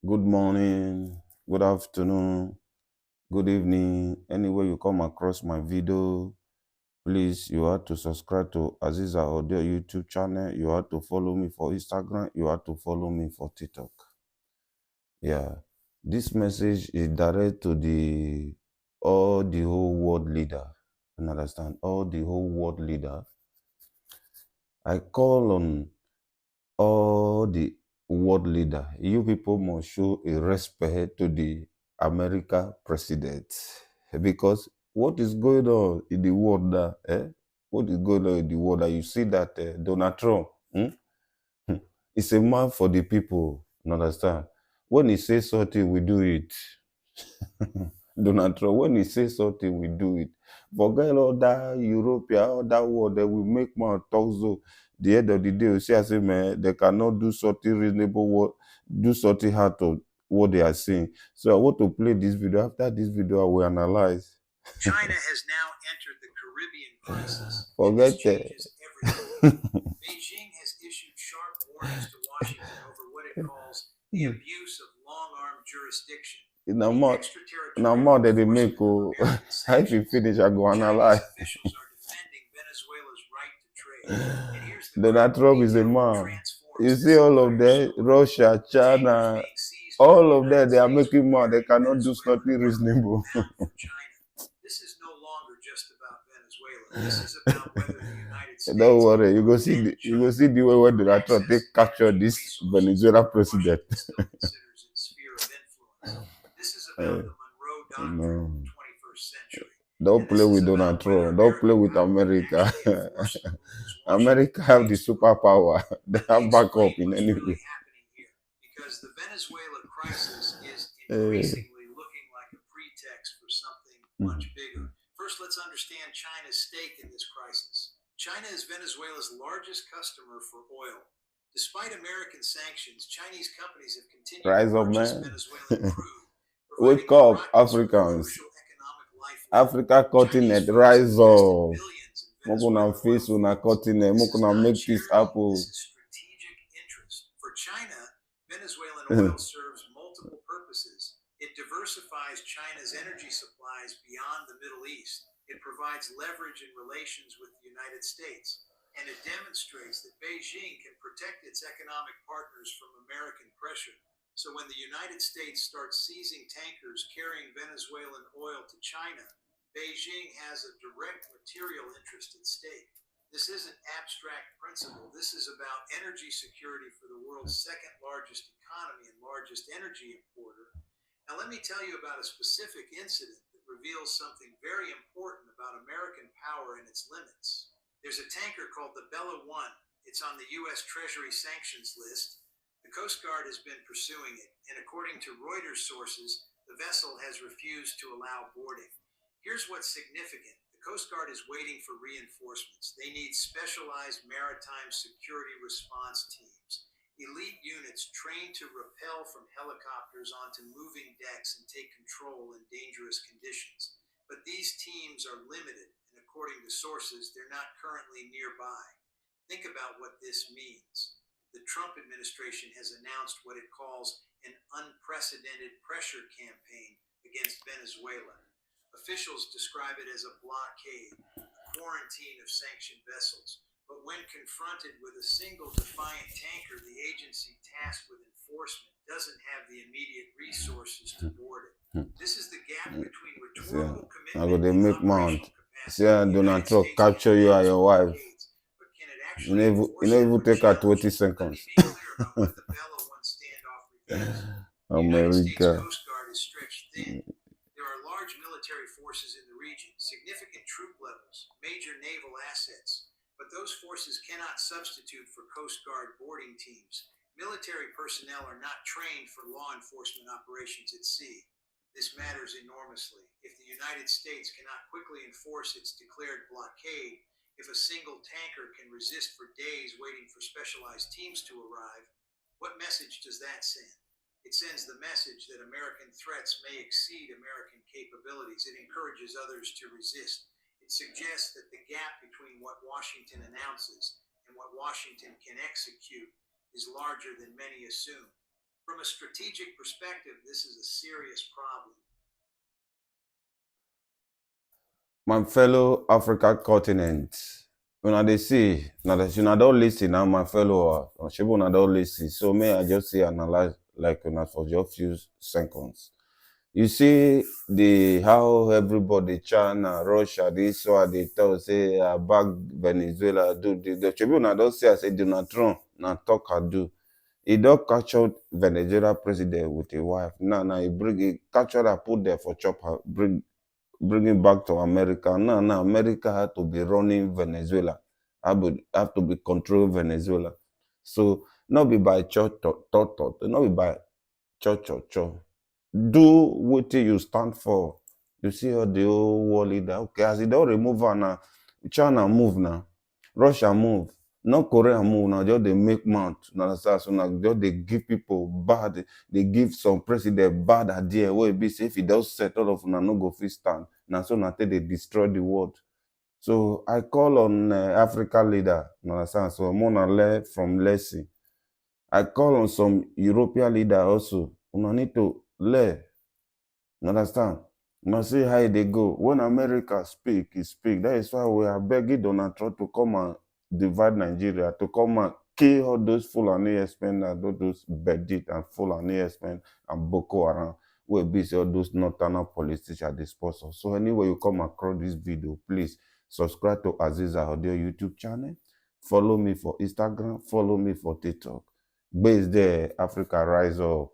Good morning, good afternoon, good evening. Anywhere you come across my video, please, you have to subscribe to Aziza Audio YouTube channel. You have to follow me for Instagram. You have to follow me for TikTok. Yeah, this message is direct to the whole world leader. You understand? All the whole world leader. I call on all the world leader. You people must show a respect to the America president because what is going on in the world now? What is going on in the world? Now you see that Donald Trump is a man for the people. You understand? When he says something, we do it. Donald Trump, when he says something, we do it. Forget all that European, all that world that we make man talk so. The end of the day, we see, I say, man, they cannot do something reasonable, do something hard to what they are saying. So I want to play this video. After this video, I will analyze. China has now entered the Caribbean crisis. Forget that. Beijing has issued sharp warnings to Washington over what it calls the abuse of long-arm jurisdiction. Now more that they make go. If you finish, I go analyze. Donald Trump is a man. You see all of them, Russia, China, all of them, they are making more. They cannot do something reasonable. This is no longer just about Venezuela. This is about whether the United States. Don't worry, you go see the way where Donald Trump they capture this Venezuela president. This is about the Monroe Doctrine of the 21st century. Don't play with Donald Trump. Don't play with America. America have the superpower. They have backup in any way. Because the Venezuela crisis is increasingly looking like a pretext for something much bigger. First, let's understand China's stake in this crisis. China is Venezuela's largest customer for oil. Despite American sanctions, Chinese companies have continued to purchase Venezuelan crude. Wake up, Africans. Africa continent, rise up. Mokuna face una continent. Mokuna make this happen. Strategic interest. For China, Venezuelan oil serves multiple purposes. It diversifies China's energy supplies beyond the Middle East. It provides leverage in relations with the United States. And it demonstrates that Beijing can protect its economic partners from American pressure. So when the United States starts seizing tankers carrying Venezuelan oil to China, Beijing has a direct material interest at stake. This isn't abstract principle. This is about energy security for the world's second largest economy and largest energy importer. Now, let me tell you about a specific incident that reveals something very important about American power and its limits. There's a tanker called the Bella One. It's on the U.S. Treasury sanctions list. The Coast Guard has been pursuing it, and according to Reuters sources, the vessel has refused to allow boarding. Here's what's significant. The Coast Guard is waiting for reinforcements. They need specialized maritime security response teams, elite units trained to rappel from helicopters onto moving decks and take control in dangerous conditions. But these teams are limited, and according to sources, they're not currently nearby. Think about what this means. The Trump administration has announced what it calls an unprecedented pressure campaign against Venezuela. Officials describe it as a blockade, a quarantine of sanctioned vessels. But when confronted with a single defiant tanker, the agency tasked with enforcement doesn't have the immediate resources to board it. This is the gap between rhetorical commitment and operational capacity. See, Donald Trump capture you and your wife. You never even take her 20 seconds. America. Coast Guard is stretched thin. There are large military forces in the region, significant troop levels, major naval assets, but those forces cannot substitute for Coast Guard boarding teams. Military personnel are not trained for law enforcement operations at sea. This matters enormously. If the United States cannot quickly enforce its declared blockade, if a single tanker can resist for days waiting for specialized teams to arrive, what message does that send? It sends the message that American threats may exceed American capabilities. It encourages others to resist. It suggests that the gap between what Washington announces and what Washington can execute is larger than many assume. From a strategic perspective, this is a serious problem. My fellow Africa continent, una dey see, na that una don listen now, my fellow, shebi una don listen. So may I just say analyze like una for just few seconds. You see how everybody, China, Russia, this one they talk say back Venezuela, do the shebi una don see as say Donald Trump na talk and do. He don capture Venezuela president with a wife. Now he capture her, put there for chopper, bring it back to America. Now America had to be running Venezuela. Have to be controlling Venezuela. So not be by church, not be by church. Do what you stand for. You see how the whole world leader. Okay, as he don't remove her now, China move now, Russia move, North Korea move now. Just they make mouth. Now so now just they give people bad. They give some president bad idea. Where it be say if he does set all of now no go fit stand. Now so now they destroy the world. So I call on Africa leader. Now so I'm gonna learn from Leslie. I call on some European leader also. We need to learn. You understand? You must see how they go. When America speak, he speak. That is why we are begging Donald Trump to come and divide Nigeria, to come and kill all those Fulani expen and all those bandit and Fulani expen and Boko Haram. Where be all those northern politicians they sponsor. So anyway, you come across this video, please subscribe to Aziza Audio YouTube channel. Follow me for Instagram. Follow me for TikTok. Base there, Africa Rise Up.